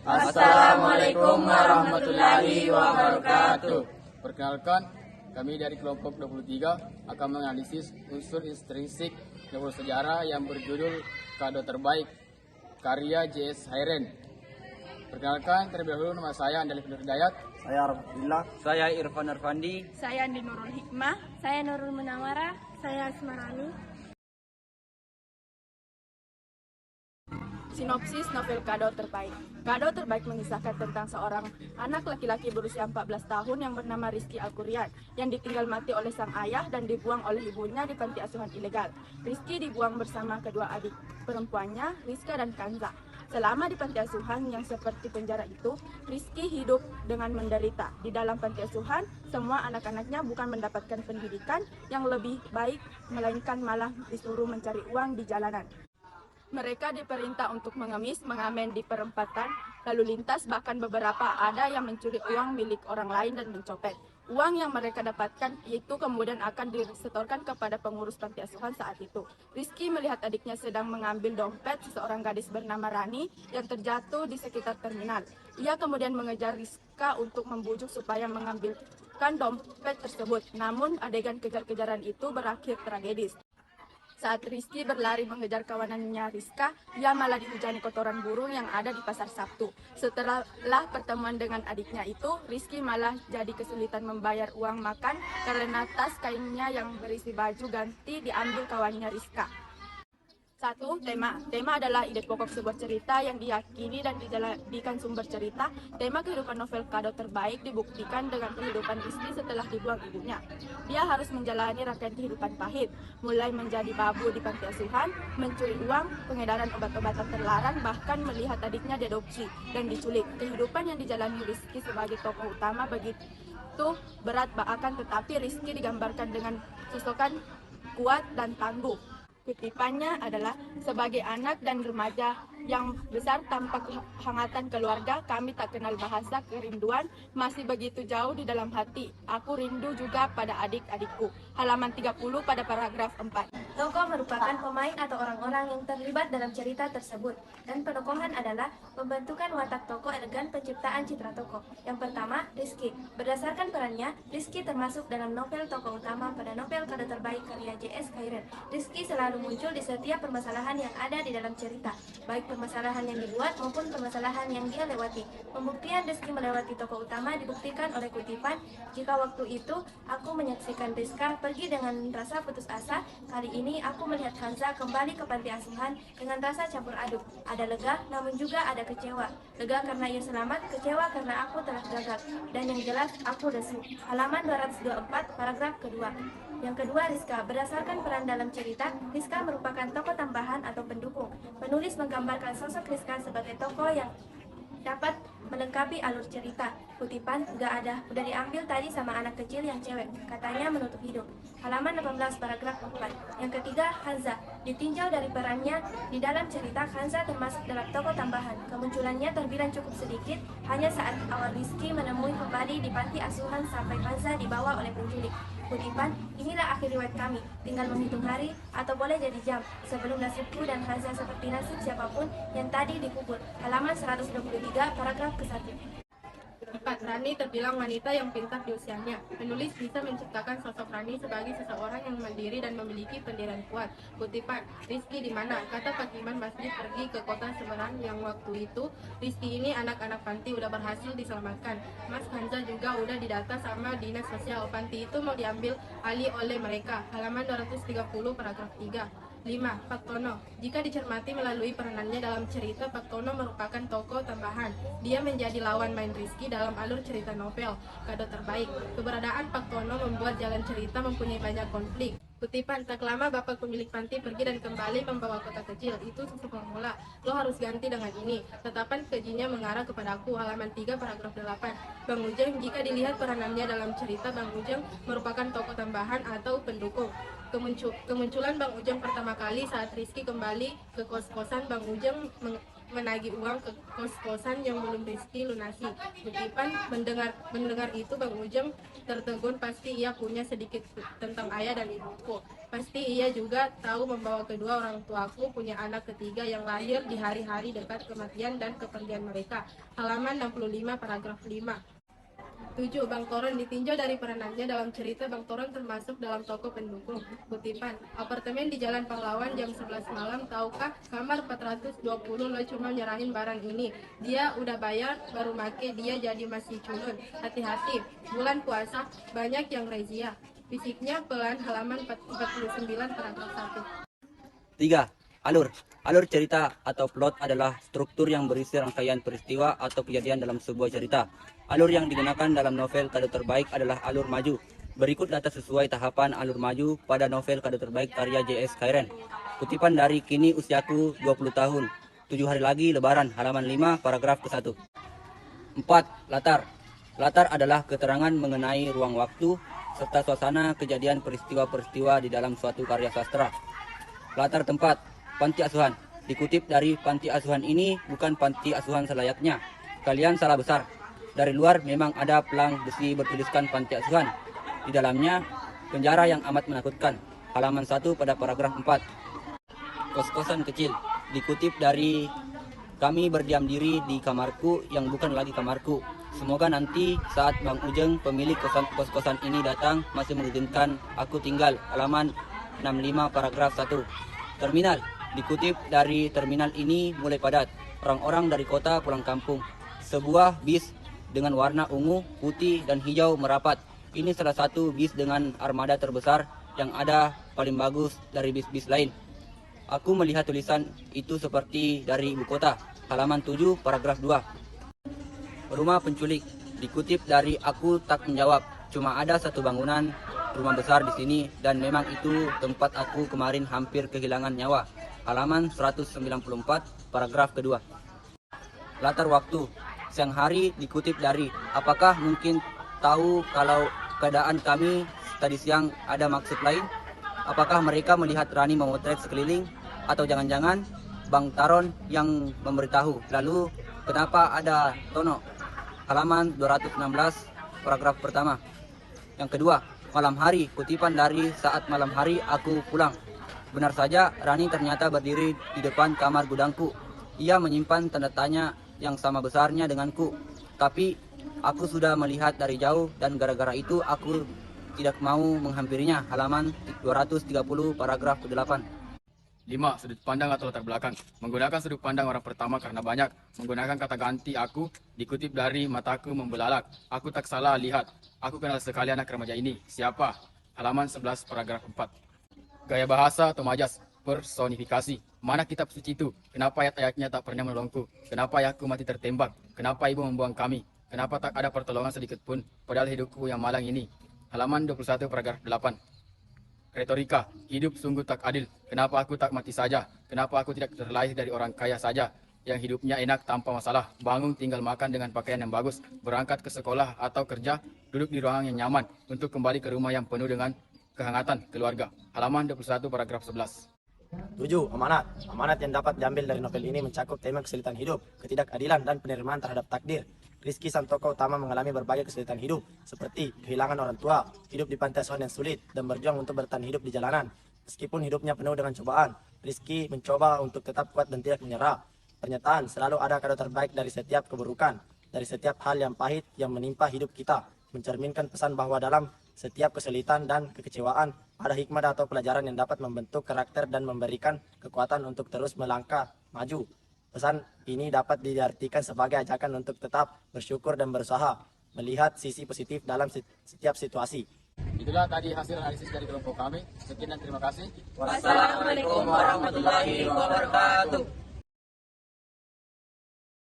Assalamualaikum warahmatullahi wabarakatuh. Perkenalkan, kami dari kelompok 23 akan menganalisis unsur intrinsik novel sejarah yang berjudul Kado Terbaik, karya J.S. Hayren. Perkenalkan, terlebih dahulu nama saya Andalif Nur Hidayat. Saya Arfillah. Saya Irfan Arfandi. Saya Andi Nurul Hikmah. Saya Nurul Munawara. Saya Asmarani. Sinopsis novel Kado Terbaik. Kado Terbaik mengisahkan tentang seorang anak laki-laki berusia 14 tahun yang bernama Rizky Al-Quryan yang ditinggal mati oleh sang ayah dan dibuang oleh ibunya di panti asuhan ilegal. Rizky dibuang bersama kedua adik perempuannya, Rizka dan Kanza. Selama di panti asuhan yang seperti penjara itu, Rizky hidup dengan menderita. Di dalam panti asuhan, semua anak-anaknya bukan mendapatkan pendidikan yang lebih baik, melainkan malah disuruh mencari uang di jalanan. Mereka diperintah untuk mengemis, mengamen di perempatan, lalu lintas, bahkan beberapa ada yang mencuri uang milik orang lain dan mencopet. Uang yang mereka dapatkan itu kemudian akan disetorkan kepada pengurus panti asuhan saat itu. Rizky melihat adiknya sedang mengambil dompet seseorang gadis bernama Rani yang terjatuh di sekitar terminal. Ia kemudian mengejar Rizka untuk membujuk supaya mengambilkan dompet tersebut. Namun adegan kejar-kejaran itu berakhir tragedis. Saat Rizky berlari mengejar kawanannya Rizka, ia malah dihujani kotoran burung yang ada di pasar Sabtu. Setelah pertemuan dengan adiknya itu, Rizky malah jadi kesulitan membayar uang makan karena tas kainnya yang berisi baju ganti diambil kawannya Rizka. 1. Tema adalah ide pokok sebuah cerita yang diyakini dan dijadikan sumber cerita. Tema kehidupan novel Kado Terbaik dibuktikan dengan kehidupan Rizky setelah dibuang ibunya. Dia harus menjalani rangkaian kehidupan pahit, mulai menjadi babu di panti asuhan, mencuri uang, pengedaran obat-obatan terlarang, bahkan melihat adiknya diadopsi dan diculik. Kehidupan yang dijalani Rizky sebagai tokoh utama begitu berat akan tetapi Rizky digambarkan dengan sosokan kuat dan tangguh. Kutipannya adalah, sebagai anak dan remaja yang besar tanpa kehangatan keluarga, kami tak kenal bahasa kerinduan, masih begitu jauh di dalam hati. Aku rindu juga pada adik-adikku. Halaman 30 pada paragraf 4. Tokoh merupakan pemain atau orang-orang yang terlibat dalam cerita tersebut, dan penokohan adalah pembentukan watak tokoh elegan penciptaan citra tokoh. Yang pertama, Rizky. Berdasarkan perannya, Rizky termasuk dalam novel tokoh utama pada novel Kado Terbaik karya J.S. Hayren. Rizky selalu muncul di setiap permasalahan yang ada di dalam cerita, baik permasalahan yang dibuat maupun permasalahan yang dia lewati. Pembuktian Rizky melewati tokoh utama dibuktikan oleh kutipan, jika waktu itu aku menyaksikan Rizka pergi dengan rasa putus asa, kali ini aku melihat Kanza kembali ke panti asuhan dengan rasa campur aduk. Ada lega, namun juga ada kecewa. Lega karena ia selamat, kecewa karena aku telah gagal. Dan yang jelas, aku lesu. Halaman 224, paragraf kedua. Yang kedua, Rizka. Berdasarkan peran dalam cerita, Rizka merupakan tokoh tambahan atau pendukung. Penulis menggambarkan sosok Rizka sebagai tokoh yang dapat melengkapi alur cerita. Kutipan, gak ada, udah diambil tadi sama anak kecil yang cewek, katanya menutup hidup. Halaman 18 paragraf 4. Yang ketiga, Hanza. Ditinjau dari perannya di dalam cerita, Hanza termasuk dalam tokoh tambahan. Kemunculannya terbilang cukup sedikit, hanya saat awal Rizky menemui kembali di panti asuhan sampai Hanza dibawa oleh penculik. Kutipan, inilah akhir riwayat kami, tinggal menghitung hari atau boleh jadi jam sebelum nasibku dan Hanza seperti nasib siapapun yang tadi dikubur. Halaman 123 paragraf ke-1. 4. Rani terbilang wanita yang pintar di usianya. Penulis bisa menciptakan sosok Rani sebagai seseorang yang mandiri dan memiliki pendirian kuat. Kutipan, Rizky di mana? Kata Pak Iman Masjid pergi ke kota Semarang yang waktu itu Rizky ini anak-anak panti udah berhasil diselamatkan. Mas Hanza juga udah didata sama dinas sosial. Panti itu mau diambil alih oleh mereka. Halaman 230 paragraf 3. 5. Pak Tono. Jika dicermati melalui peranannya dalam cerita, Pak Tono merupakan tokoh tambahan. Dia menjadi lawan main Rizky dalam alur cerita novel Kado Terbaik. Keberadaan Pak Tono membuat jalan cerita mempunyai banyak konflik. Kutipan, tak lama bapak pemilik panti pergi dan kembali membawa kotak kecil. Itu susu formula. Lo harus ganti dengan ini. Tetapan kejinya mengarah kepada aku. Halaman 3 paragraf 8. Bang Ujang, jika dilihat peranannya dalam cerita, Bang Ujang merupakan tokoh tambahan atau pendukung. Kemunculan Bang Ujang pertama kali saat Rizky kembali ke kos-kosan. Bang Ujang menagih uang ke kos-kosan yang belum Rizky lunasi. Kutipan, mendengar itu Bang Ujang tertegun, pasti ia punya sedikit tentang ayah dan ibuku. Pasti ia juga tahu membawa kedua orang tuaku punya anak ketiga yang lahir di hari-hari dekat kematian dan kepergian mereka. Halaman 65 paragraf 5. 7. Bang Toron ditinjau dari peranannya dalam cerita. Bang Toron termasuk dalam tokoh pendukung. Kutipan, apartemen di Jalan Pahlawan jam 11 malam, tahukah kamar 420 lo cuma nyerahin barang ini. Dia udah bayar baru make, dia jadi masih culun. Hati-hati, bulan puasa banyak yang razia. Fisiknya pelan. Halaman 49 paragraf 1. 3. Alur cerita atau plot adalah struktur yang berisi rangkaian peristiwa atau kejadian dalam sebuah cerita. Alur yang digunakan dalam novel Kado Terbaik adalah alur maju. Berikut data sesuai tahapan alur maju pada novel Kado Terbaik karya J.S. Kairen. Kutipan dari Kini Usiaku 20 tahun, 7 hari lagi Lebaran, halaman 5 paragraf ke-1. 4. Latar adalah keterangan mengenai ruang waktu serta suasana kejadian peristiwa-peristiwa di dalam suatu karya sastra. Latar tempat, panti asuhan. Dikutip dari panti asuhan ini bukan panti asuhan selayaknya. Kalian salah besar. Dari luar memang ada pelang besi bertuliskan panti asuhan. Di dalamnya penjara yang amat menakutkan. Halaman 1 pada paragraf 4. Kos-kosan kecil. Dikutip dari kami berdiam diri di kamarku yang bukan lagi kamarku. Semoga nanti saat Bang Ujeng pemilik kos-kosan ini datang masih mengizinkan aku tinggal. Halaman 65 paragraf 1. Terminal. Dikutip dari terminal ini mulai padat. Orang-orang dari kota pulang kampung. Sebuah bis dengan warna ungu, putih, dan hijau merapat. Ini salah satu bis dengan armada terbesar yang ada, paling bagus dari bis-bis lain. Aku melihat tulisan itu seperti dari ibu kota. Halaman 7 paragraf 2. Rumah penculik. Dikutip dari aku tak menjawab. Cuma ada satu bangunan rumah besar di sini dan memang itu tempat aku kemarin hampir kehilangan nyawa. Halaman 194 paragraf kedua. Latar waktu. Siang hari dikutip dari apakah mungkin tahu kalau keadaan kami tadi siang ada maksud lain? Apakah mereka melihat Rani memotret sekeliling? Atau jangan-jangan Bang Taron yang memberitahu? Lalu kenapa ada Tono? Halaman 216 paragraf pertama. Yang kedua, malam hari. Kutipan dari saat malam hari aku pulang. Benar saja Rani ternyata berdiri di depan kamar gudangku. Ia menyimpan tanda tanya yang sama besarnya denganku. Tapi aku sudah melihat dari jauh dan gara-gara itu aku tidak mau menghampirinya. Halaman 230 paragraf ke-8. 5. Sudut pandang atau latar belakang. Menggunakan sudut pandang orang pertama karena banyak. Menggunakan kata ganti aku. Dikutip dari mataku membelalak. Aku tak salah lihat. Aku kenal sekali anak remaja ini. Siapa? Halaman 11 paragraf 4. Gaya bahasa atau majas. Personifikasi. Mana kitab suci itu? Kenapa ayat-ayatnya tak pernah menolongku? Kenapa ayahku mati tertembak? Kenapa ibu membuang kami? Kenapa tak ada pertolongan sedikit pun? Padahal hidupku yang malang ini. Halaman 21 paragraf 8. Retorika. Hidup sungguh tak adil. Kenapa aku tak mati saja? Kenapa aku tidak terlahir dari orang kaya saja? Yang hidupnya enak tanpa masalah. Bangun tinggal makan dengan pakaian yang bagus. Berangkat ke sekolah atau kerja. Duduk di ruangan yang nyaman. Untuk kembali ke rumah yang penuh dengan kehangatan keluarga. Halaman 21 paragraf 11. 7. Amanat. Amanat yang dapat diambil dari novel ini mencakup tema kesulitan hidup, ketidakadilan, dan penerimaan terhadap takdir. Rizky sang tokoh utama mengalami berbagai kesulitan hidup, seperti kehilangan orang tua, hidup di panti asuhan yang sulit, dan berjuang untuk bertahan hidup di jalanan. Meskipun hidupnya penuh dengan cobaan, Rizky mencoba untuk tetap kuat dan tidak menyerah. Pernyataan, selalu ada kado terbaik dari setiap keburukan, dari setiap hal yang pahit yang menimpa hidup kita, mencerminkan pesan bahwa dalam setiap kesulitan dan kekecewaan ada hikmah atau pelajaran yang dapat membentuk karakter dan memberikan kekuatan untuk terus melangkah maju. Pesan ini dapat diartikan sebagai ajakan untuk tetap bersyukur dan berusaha melihat sisi positif dalam setiap situasi. Itulah tadi hasil analisis dari kelompok kami. Sekian dan terima kasih. Wassalamualaikum warahmatullahi wabarakatuh.